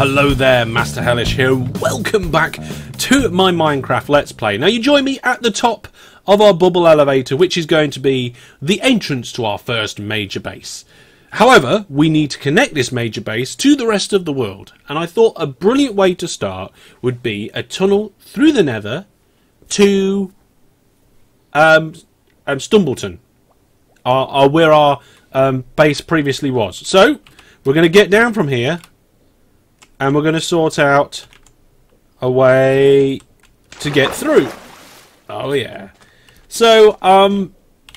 Hello there, Master Hellish here. Welcome back to my Minecraft Let's Play. Now you join me at the top of our bubble elevator, which is going to be the entrance to our first major base. However, we need to connect this major base to the rest of the world, and I thought a brilliant way to start would be a tunnel through the Nether to Stumbleton, where our base previously was. So we're going to get down from here, and we're going to sort out a way to get through. Oh yeah. So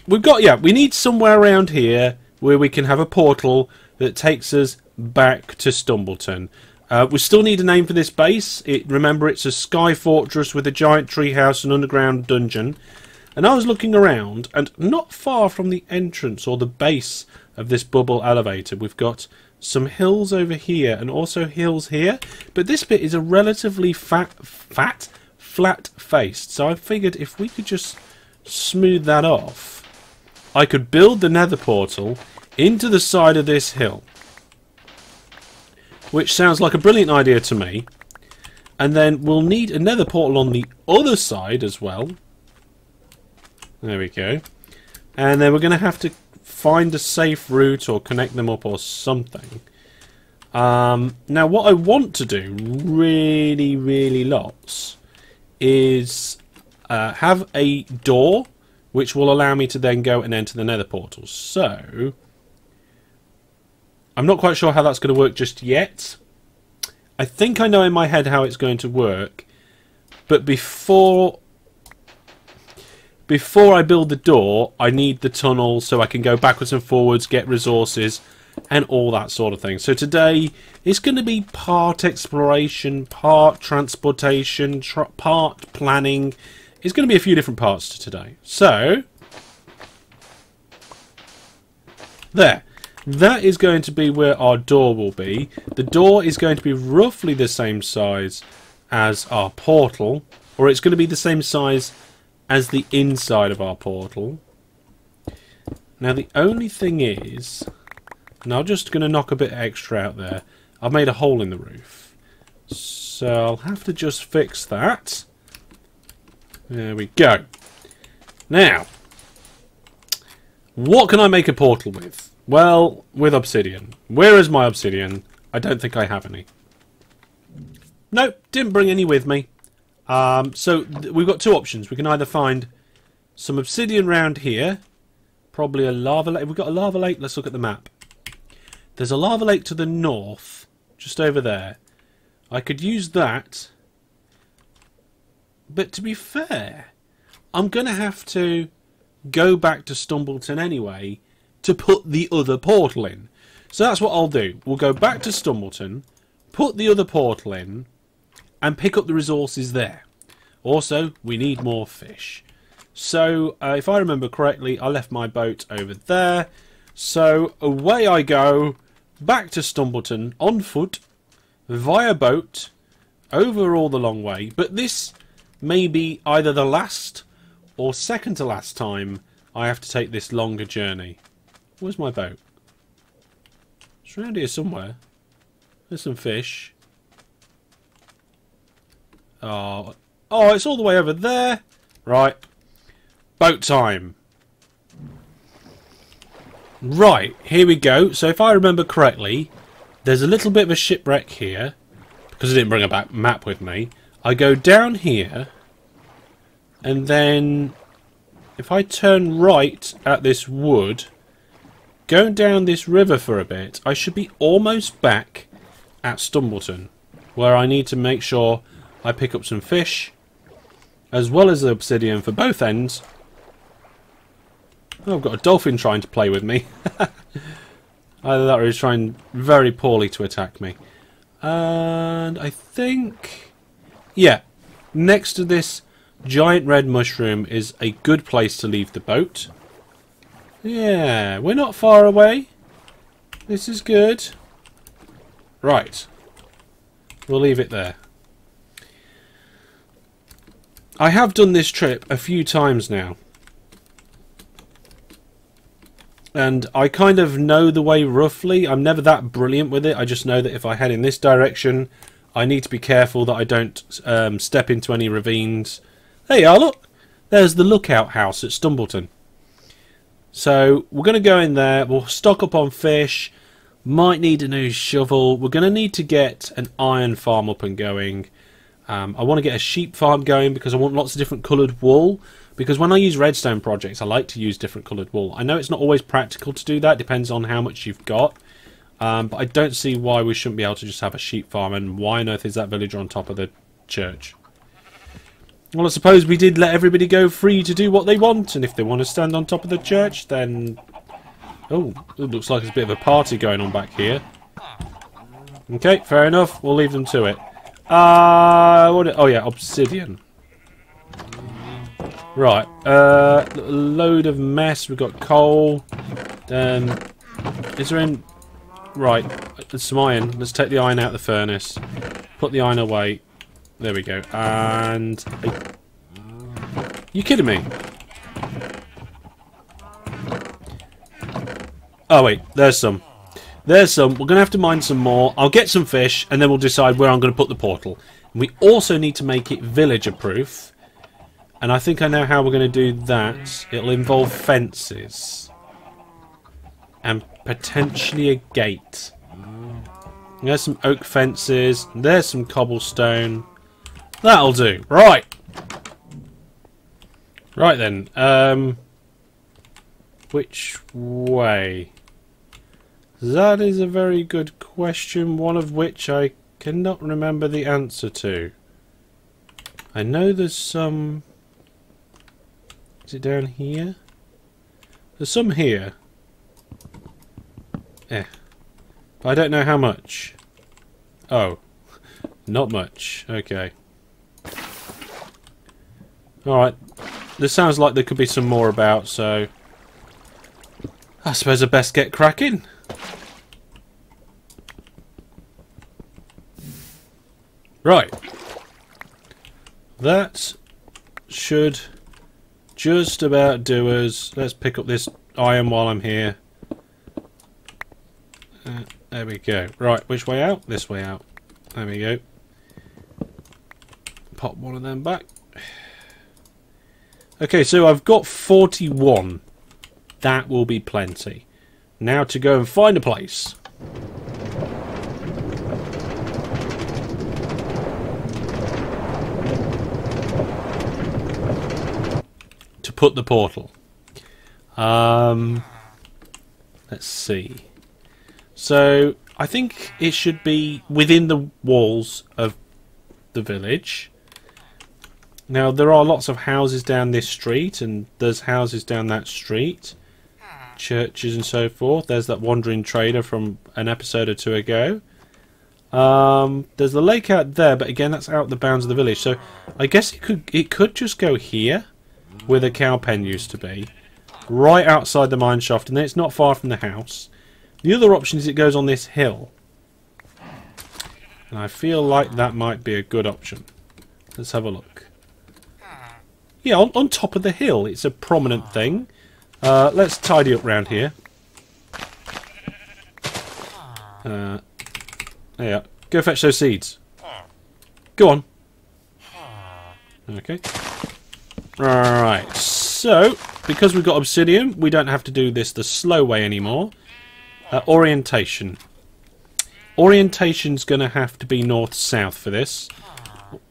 we need somewhere around here where we can have a portal that takes us back to Stumbleton. We still need a name for this base. Remember, it's a sky fortress with a giant treehouse and underground dungeon. And I was looking around, and not far from the entrance or the base of this bubble elevator, we've got some hills over here and also hills here. But this bit is a relatively flat-faced. So I figured if we could just smooth that off, I could build the Nether portal into the side of this hill, which sounds like a brilliant idea to me. And then we'll need a Nether portal on the other side as well. There we go. And then we're going to have to find a safe route or connect them up or something. Now what I want to do really lots is have a door which will allow me to then go and enter the Nether portal. So I'm not quite sure how that's going to work just yet. I think I know in my head how it's going to work, but before I build the door, I need the tunnel so I can go backwards and forwards, get resources, and all that sort of thing. So today it's going to be part exploration, part transportation, part planning. It's going to be a few different parts to today. So there. That is going to be where our door will be. The door is going to be roughly the same size as our portal, or it's going to be the same size as the inside of our portal. Now the only thing is, and I'm just going to knock a bit extra out there, I've made a hole in the roof. So I'll have to just fix that. There we go. Now, what can I make a portal with? Well, with obsidian. Where is my obsidian? I don't think I have any. Nope, didn't bring any with me. So we've got two options. We can either find some obsidian round here, probably a lava lake. We've got a lava lake. Let's look at the map. There's a lava lake to the north, just over there. I could use that, but to be fair, I'm going to have to go back to Stumbleton anyway to put the other portal in. So that's what I'll do. We'll go back to Stumbleton, put the other portal in, and pick up the resources there. Also, we need more fish. So, if I remember correctly, I left my boat over there. So, away I go, back to Stumbleton, on foot, via boat, over all the long way. But this may be either the last or second to last time I have to take this longer journey. Where's my boat? It's around here somewhere. There's some fish. Oh, it's all the way over there. Right. Boat time. Right, here we go. So if I remember correctly, there's a little bit of a shipwreck here, because I didn't bring a map with me. I go down here, and then if I turn right at this wood, going down this river for a bit, I should be almost back at Stumbleton, where I need to make sure I pick up some fish, as well as the obsidian for both ends. Oh, I've got a dolphin trying to play with me. Either that or he's trying very poorly to attack me. And I think, yeah, next to this giant red mushroom is a good place to leave the boat. Yeah, we're not far away. This is good. Right. We'll leave it there. I have done this trip a few times now. And I kind of know the way roughly. I'm never that brilliant with it. I just know that if I head in this direction, I need to be careful that I don't step into any ravines. There you are, look. There's the lookout house at Stumbleton. So we're going to go in there. We'll stock up on fish. Might need a new shovel. We're going to need to get an iron farm up and going. I want to get a sheep farm going because I want lots of different coloured wool. Because when I use redstone projects, I like to use different coloured wool. I know it's not always practical to do that. Depends on how much you've got. But I don't see why we shouldn't be able to just have a sheep farm. And why on earth is that villager on top of the church? Well, I suppose we did let everybody go free to do what they want. And if they want to stand on top of the church, then... Oh, it looks like there's a bit of a party going on back here. Okay, fair enough. We'll leave them to it. Oh yeah, obsidian. Right, load of mess. We've got coal. Is there any... Right, there's some iron. Let's take the iron out of the furnace. Put the iron away. There we go. And... You kidding me? Oh wait, there's some. There's some. We're going to have to mine some more. I'll get some fish, and then we'll decide where I'm going to put the portal. And we also need to make it villager-proof. And I think I know how we're going to do that. It'll involve fences. And potentially a gate. There's some oak fences. There's some cobblestone. That'll do. Right. Right then. Which way? That is a very good question. One of which I cannot remember the answer to. I know there's some... Is it down here? There's some here. But I don't know how much. Oh. Not much. Okay. Alright. This sounds like there could be some more about, so... I suppose I best get cracking. Right. That should... just about do us. Let's pick up this iron while I'm here. There we go. Right, which way out? This way out. There we go. Pop one of them back. Okay, so I've got 41. That will be plenty. Now to go and find a place. Put the portal. Let's see. So I think it should be within the walls of the village. Now there are lots of houses down this street, and there's houses down that street, churches and so forth. There's that wandering trader from an episode or two ago. There's the lake out there, but again that's out the bounds of the village. So I guess it could just go here, where the cow pen used to be, right outside the mine shaft, and then it's not far from the house. The other option is it goes on this hill, and I feel like that might be a good option. Let's have a look. Yeah, on top of the hill. It's a prominent thing. Let's tidy up round here. There you are. Go fetch those seeds. Go on. Okay. Right, so, because we've got obsidian, we don't have to do this the slow way anymore. Orientation. Orientation's going to have to be north-south for this.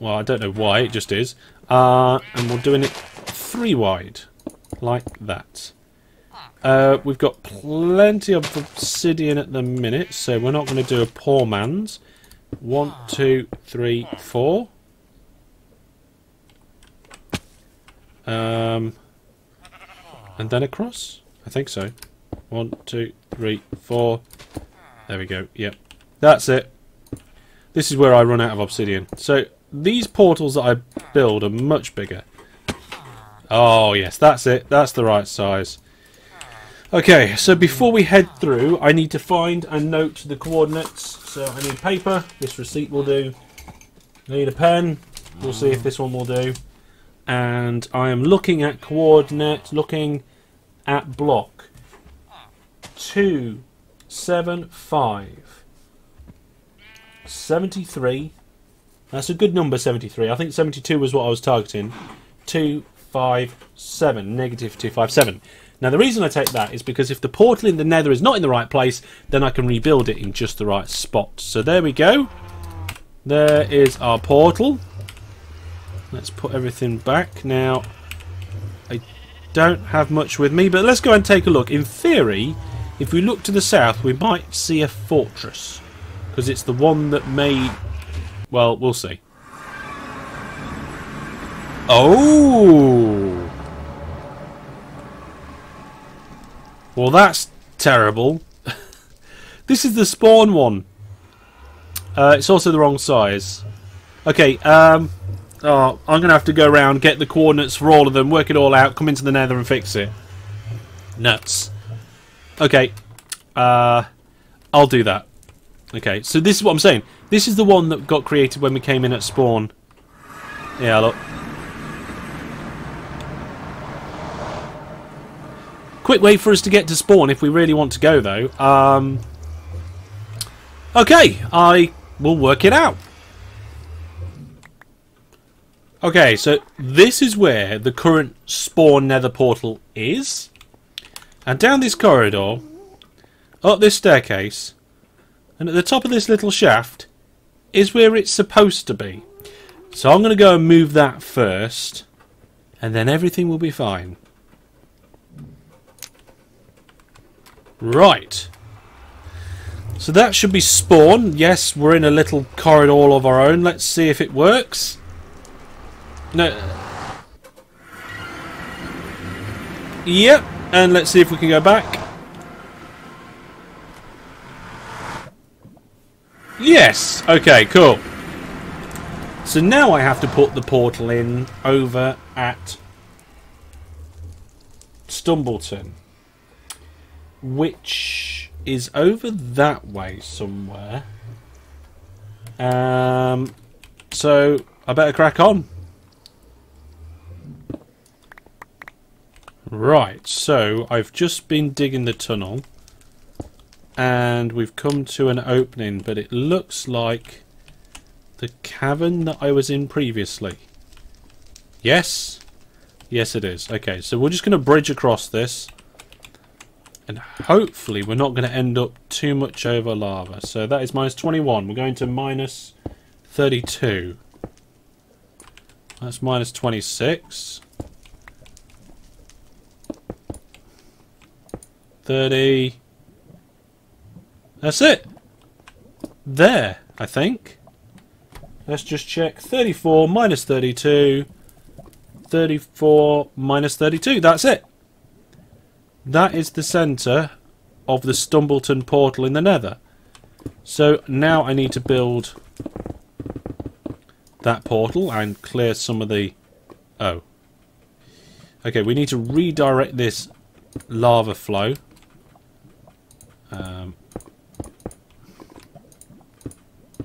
Well, I don't know why, it just is. And we're doing it 3 wide, like that. We've got plenty of obsidian at the minute, so we're not going to do a poor man's. 1, 2, 3, 4. And then across? I think so. 1, 2, 3, 4. There we go. Yep. That's it. This is where I run out of obsidian. So these portals that I build are much bigger. Oh yes, that's it. That's the right size. Okay, so before we head through, I need to find and note the coordinates. So I need paper. This receipt will do. I need a pen. We'll see if this one will do. And I am looking at coordinate, looking at block. 2, 7, 5. 73. That's a good number, 73. I think 72 was what I was targeting. 257. Negative 257. Now, the reason I take that is because if the portal in the Nether is not in the right place, then I can rebuild it in just the right spot. So there we go. There is our portal. Let's put everything back. Now, I don't have much with me, but let's go and take a look. In theory, if we look to the south, we might see a fortress. Because it's the one that may... Well, we'll see. Oh! Well, that's terrible. This is the spawn one. It's also the wrong size. Okay, I'm going to have to go around, get the coordinates for all of them, work it all out, come into the Nether and fix it. Nuts. Okay, I'll do that. Okay, so this is what I'm saying. This is the one that got created when we came in at spawn. Yeah, look. Quick way for us to get to spawn if we really want to go, though. Okay, I will work it out. Okay, so this is where the current spawn Nether portal is. And down this corridor, up this staircase, and at the top of this little shaft is where it's supposed to be. So I'm going to go and move that first, and then everything will be fine. Right. So that should be spawn. Yes, we're in a little corridor all of our own. Let's see if it works. No. Yep. And let's see if we can go back. Yes. Okay, cool. So now I have to put the portal in over at Stumbleton, which is over that way somewhere. So I better crack on. Right, so I've just been digging the tunnel and we've come to an opening, but it looks like the cavern that I was in previously. Yes? Yes, it is. Okay, so we're just going to bridge across this. And hopefully we're not going to end up too much over lava. So that is minus 21. We're going to minus 32. That's minus 26. 30. That's it. There, I think. Let's just check. 34 minus 32. 34 minus 32. That's it. That is the centre of the Stumbleton portal in the Nether. So now I need to build that portal and clear some of the... Oh. Okay, we need to redirect this lava flow.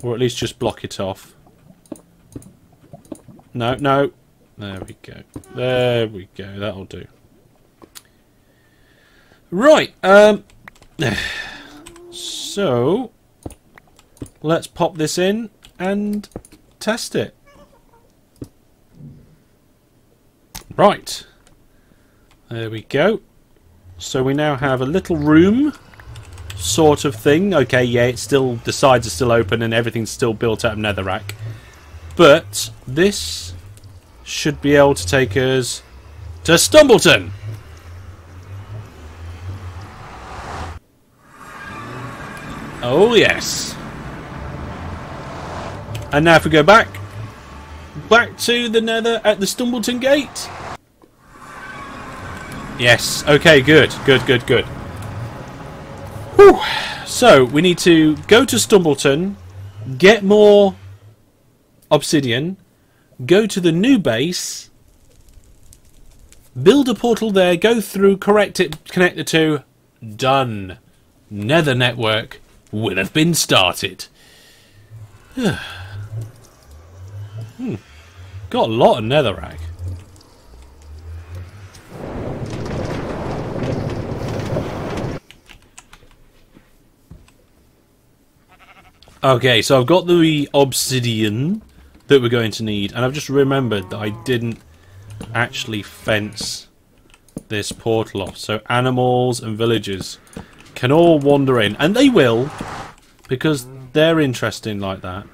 Or at least just block it off. No, no. There we go. There we go. That'll do. Right. So let's pop this in and test it. Right. There we go. So we now have a little room sort of thing. Okay, yeah, it's still, the sides are still open and everything's still built out of netherrack. But this should be able to take us to Stumbleton. Oh yes. And now if we go back to the Nether at the Stumbleton gate. Yes. Okay, good. Good, good, good. Whew. So we need to go to Stumbleton, get more obsidian, go to the new base, build a portal there, go through, correct it, connect the two. Done. Nether network will have been started. Got a lot of netherrack. Okay, so I've got the obsidian that we're going to need, and I've just remembered that I didn't actually fence this portal off. So animals and villagers can all wander in, and they will, because they're interesting like that.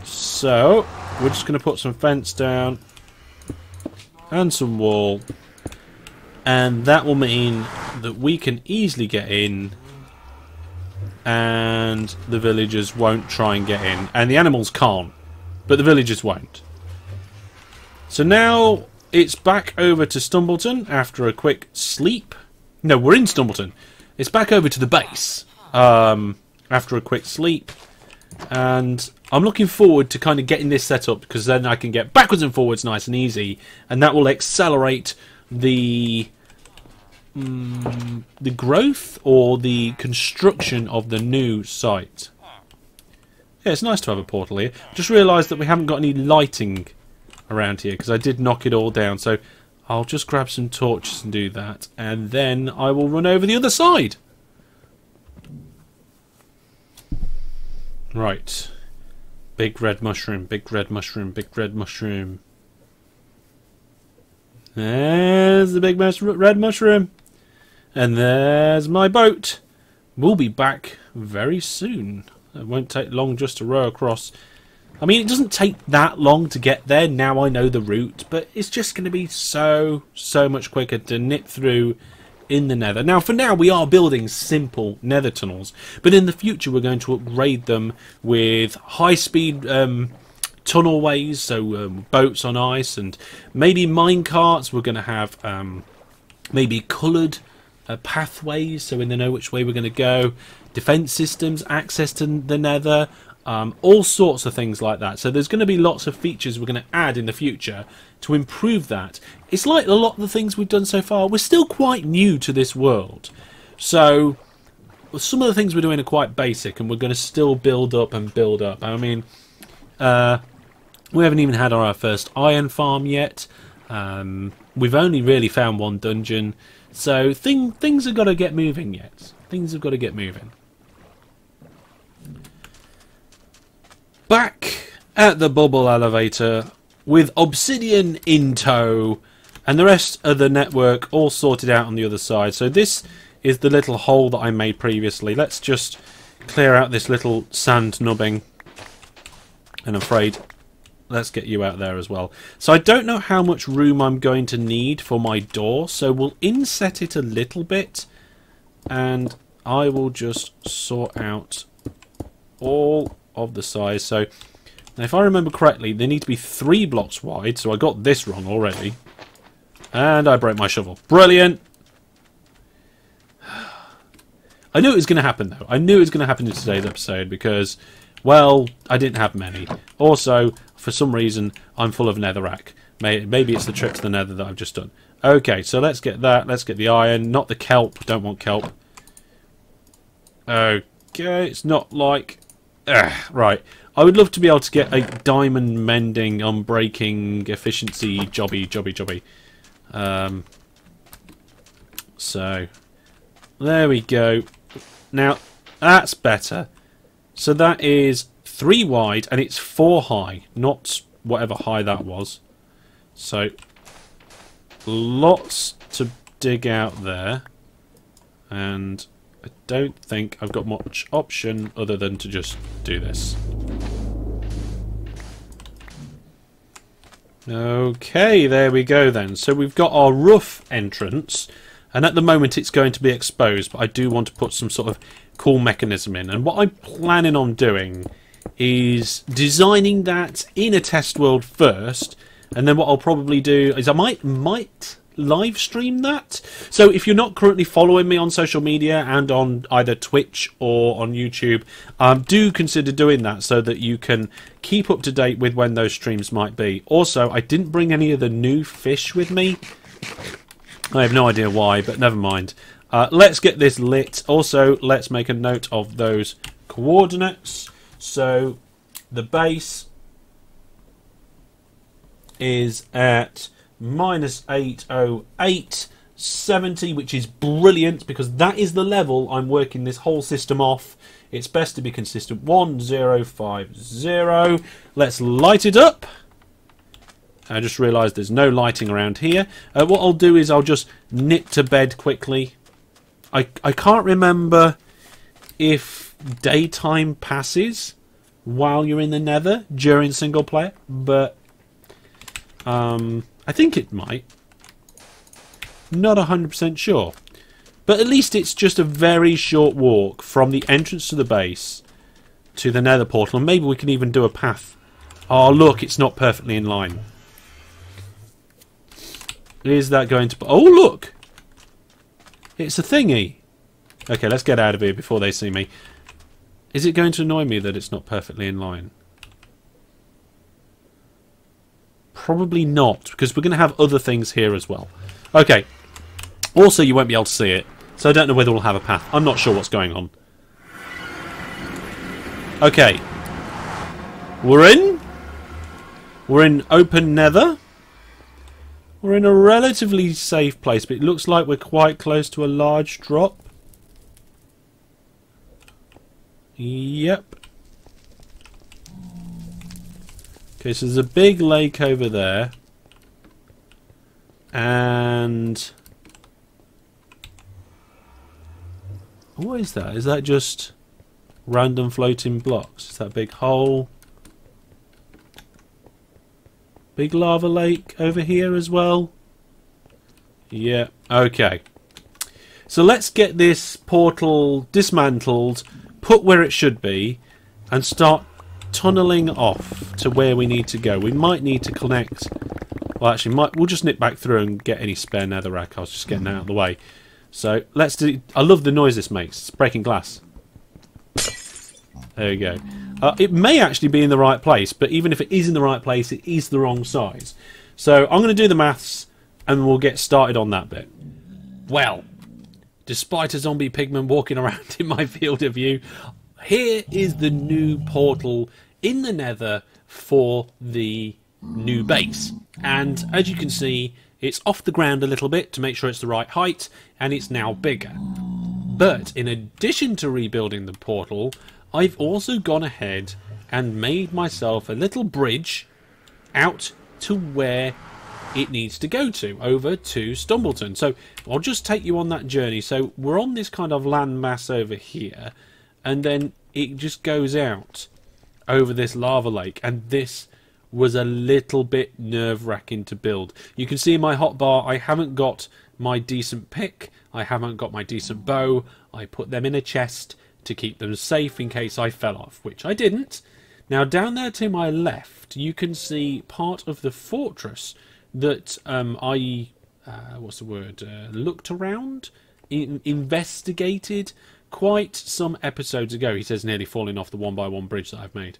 So we're just going to put some fence down and some wall, and that will mean that we can easily get in, and the villagers won't try and get in, and the animals can't, but the villagers won't. So now it's back over to Stumbleton after a quick sleep. No, we're in Stumbleton. It's back over to the base after a quick sleep, and I'm looking forward to kind of getting this set up, because then I can get backwards and forwards nice and easy, and that will accelerate the growth or the construction of the new site. Yeah, it's nice to have a portal here. Just realised that we haven't got any lighting around here, because I did knock it all down, so I'll just grab some torches and do that, and then I will run over the other side. Right. Big red mushroom, big red mushroom, big red mushroom. There's the big red mushroom. And there's my boat. We'll be back very soon. It won't take long just to row across. I mean, it doesn't take that long to get there, now I know the route, but it's just going to be so much quicker to nip through in the Nether. Now, for now, we are building simple Nether tunnels, but in the future we're going to upgrade them with high-speed tunnelways, so boats on ice, and maybe minecarts. We're going to have maybe coloured pathways, so we know which way we're going to go. Defence systems, access to the Nether, all sorts of things like that. So there's going to be lots of features we're going to add in the future to improve that. It's like a lot of the things we've done so far. We're still quite new to this world, so some of the things we're doing are quite basic, and we're going to still build up and build up. I mean, we haven't even had our first iron farm yet. We've only really found one dungeon, so things have got to get moving yet. Things have got to get moving. Back at the bubble elevator with obsidian in tow and the rest of the network all sorted out on the other side. So this is the little hole that I made previously. Let's just clear out this little sand nubbing, and I'm afraid let's get you out there as well. So I don't know how much room I'm going to need for my door, so we'll inset it a little bit, and I will just sort out all of the size. So now, if I remember correctly, they need to be 3 blocks wide, so I got this wrong already, and I broke my shovel. Brilliant. I knew it was going to happen, though. I knew it was going to happen in today's episode because, well, I didn't have many. Also, for some reason, I'm full of netherrack. Maybe it's the trip to the Nether that I've just done. Okay, so let's get that. Let's get the iron, not the kelp. Don't want kelp. Okay, it's not like... right. I would love to be able to get a diamond mending, unbreaking, efficiency jobby. So, there we go. Now, that's better. So that is 3 wide, and it's 4 high, not whatever high that was. So, lots to dig out there. And I don't think I've got much option other than to just do this. Okay, there we go then. So we've got our rough entrance, and at the moment it's going to be exposed, but I do want to put some sort of cool mechanism in. And what I'm planning on doing is designing that in a test world first, and then what I'll probably do is I might live stream that. So if you're not currently following me on social media and on either Twitch or on YouTube, do consider doing that so that you can keep up to date with when those streams might be. Also, I didn't bring any of the new fish with me. I have no idea why, but never mind. Let's get this lit. Also, let's make a note of those coordinates. So the base is at -808, 70, which is brilliant because that is the level I'm working this whole system off. It's best to be consistent. 1050. Let's light it up. I just realised there's no lighting around here. What I'll do is I'll just nip to bed quickly. I can't remember if daytime passes while you're in the Nether during single player, but I think it might. Not 100% sure. But at least it's just a very short walk from the entrance to the base to the Nether portal. And maybe we can even do a path. Oh, look, it's not perfectly in line. Is that going to... Oh, look! It's a thingy. Okay, let's get out of here before they see me. Is it going to annoy me that it's not perfectly in line? Probably not, because we're going to have other things here as well. Okay. Also, you won't be able to see it, so I don't know whether we'll have a path. I'm not sure what's going on. Okay. We're in. We're in open Nether. We're in a relatively safe place, but it looks like we're quite close to a large drop. Yep. Okay, so there's a big lake over there. And... what is that? Is that just random floating blocks? Is that a big hole? Big lava lake over here as well? Yeah, okay. So let's get this portal dismantled, put where it should be, and start tunneling off to where we need to go. We might need to connect... well, actually, we'll just nip back through and get any spare netherrack. I was just getting that out of the way. So let's do... I love the noise this makes. It's breaking glass. There we go. It may actually be in the right place, but even if it is in the right place, it is the wrong size. So I'm going to do the maths, and we'll get started on that bit. Well, despite a zombie pigman walking around in my field of view, here is the new portal in the Nether for the new base. And as you can see, it's off the ground a little bit to make sure it's the right height, and it's now bigger. But in addition to rebuilding the portal, I've also gone ahead and made myself a little bridge out to where it needs to go to, over to Stumbleton. So I'll just take you on that journey. So we're on this kind of landmass over here, and then it just goes out over this lava lake, and this was a little bit nerve-wracking to build. You can see in my hotbar I haven't got my decent pick, I haven't got my decent bow. I put them in a chest to keep them safe in case I fell off, which I didn't. Now down there to my left you can see part of the fortress that looked around, investigated quite some episodes ago. He says nearly falling off the 1x1 bridge that I've made.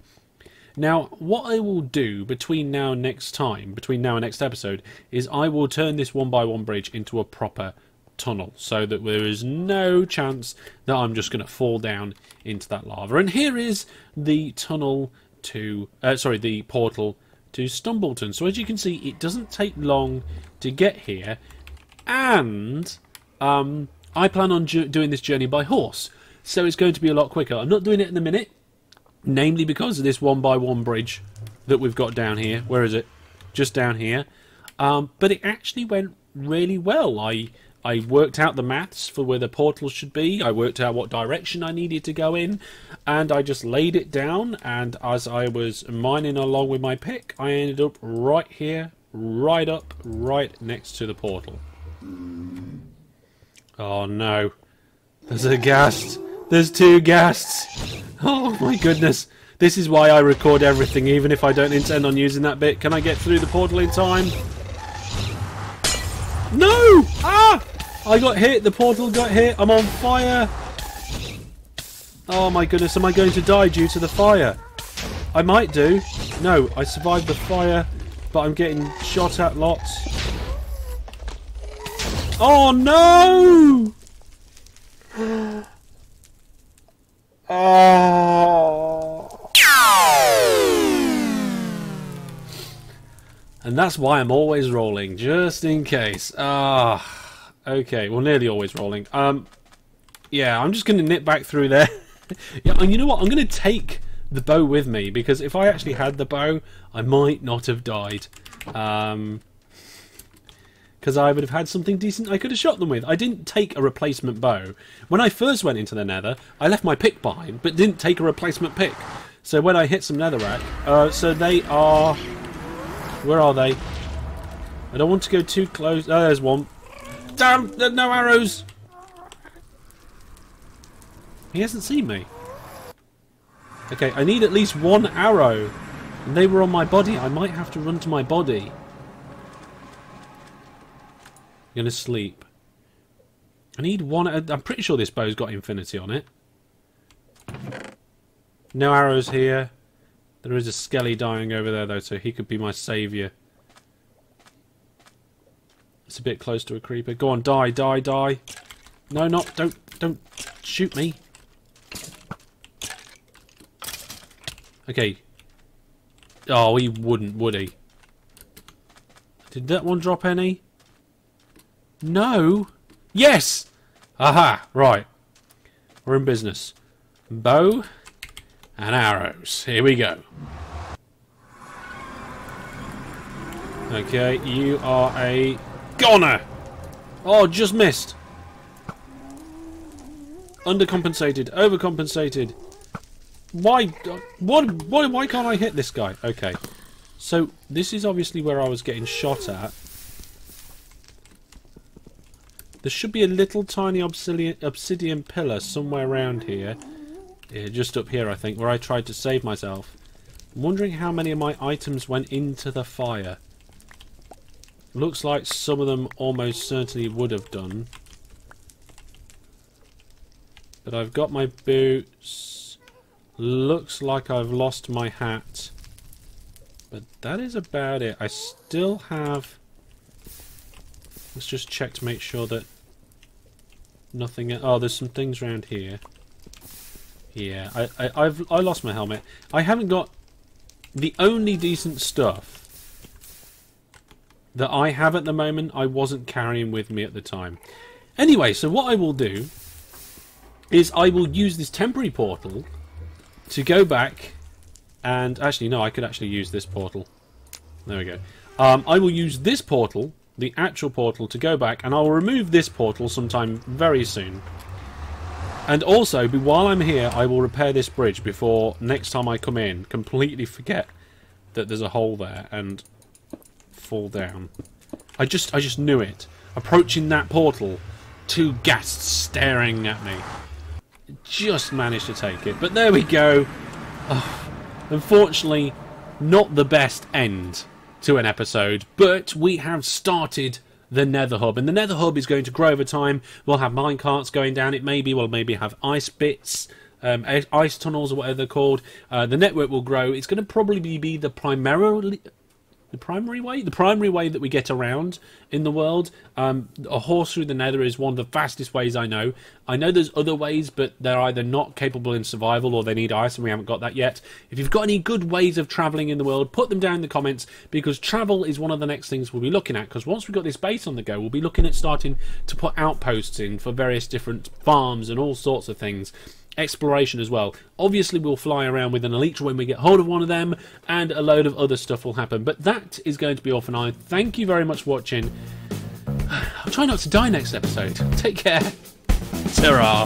Now what I will do between now and next episode is I will turn this 1x1 bridge into a proper tunnel, so that there is no chance that I'm just going to fall down into that lava. And here is the tunnel to the portal to Stumbleton. So as you can see, it doesn't take long to get here, and I plan on doing this journey by horse, so it's going to be a lot quicker. I'm not doing it in a minute, namely because of this 1x1 bridge that we've got down here. Where is it? Just down here. But it actually went really well. I worked out the maths for where the portal should be. I worked out what direction I needed to go in, and I just laid it down, and as I was mining along with my pick, I ended up right here, right next to the portal. Oh no. There's a ghast. There's two ghasts. Oh my goodness. This is why I record everything, even if I don't intend on using that bit. Can I get through the portal in time? No! Ah! I got hit. The portal got hit. I'm on fire. Oh my goodness. Am I going to die due to the fire? I might do. No, I survived the fire, but I'm getting shot at lots. Oh no! Oh. And that's why I'm always rolling, just in case. Okay, well, nearly always rolling. Yeah, I'm just going to nip back through there. Yeah, and you know what? I'm going to take the bow with me, because if I actually had the bow, I might not have died. Because I would have had something decent I could have shot them with. I didn't take a replacement bow. When I first went into the Nether, I left my pick behind, but didn't take a replacement pick. So when I hit some netherrack, so they are... Where are they? I don't want to go too close. Oh, there's one. Damn, there's no arrows. He hasn't seen me. Okay, I need at least one arrow. And they were on my body. I might have to run to my body. I'm gonna sleep. I need one. I'm pretty sure this bow's got infinity on it. No arrows here. There is a skelly dying over there though, so he could be my saviour. It's a bit close to a creeper. Go on, die, die, die. No, not. Don't shoot me. Okay. Oh, he wouldn't, would he? Did that one drop any? No. Yes! Aha! Right. We're in business. Bow and arrows. Here we go. Okay, you are a goner! Oh, just missed. Undercompensated. Overcompensated. Why? Why can't I hit this guy? Okay. So, this is obviously where I was getting shot at. There should be a little tiny obsidian pillar somewhere around here. Yeah, just up here, I think, where I tried to save myself. I'm wondering how many of my items went into the fire. Looks like some of them almost certainly would have done. But I've got my boots. Looks like I've lost my hat. But that is about it. I still have... Let's just check to make sure that nothing... Oh, there's some things around here. Yeah, I lost my helmet. I haven't got... The only decent stuff that I have at the moment, I wasn't carrying with me at the time. Anyway, so what I will do is I will use this temporary portal to go back and... Actually, no, I could actually use this portal. There we go. I will use this portal, the actual portal, to go back, and I'll remove this portal sometime very soon. And also, while I'm here, I will repair this bridge before next time I come in, completely forget that there's a hole there and fall down. I just knew it. Approaching that portal, two ghasts staring at me. Just managed to take it, but there we go. Oh, unfortunately, not the best end to an episode, but we have started the Nether Hub, and the Nether Hub is going to grow over time. We'll have minecarts going down it, we'll maybe have ice bits, ice tunnels or whatever they're called. The network will grow. It's going to probably be the primary way that we get around in the world. A horse through the Nether is one of the fastest ways I know. I know there's other ways, but they're either not capable in survival or they need ice, and we haven't got that yet. If you've got any good ways of travelling in the world, put them down in the comments, because travel is one of the next things we'll be looking at, because once we've got this base on the go, we'll be looking at starting to put outposts in for various different farms and all sorts of things. Exploration as well. Obviously we'll fly around with an elytra when we get hold of one of them, and a load of other stuff will happen. But that is going to be all for now. Thank you very much for watching. I'll try not to die next episode. Take care. Ta-ra.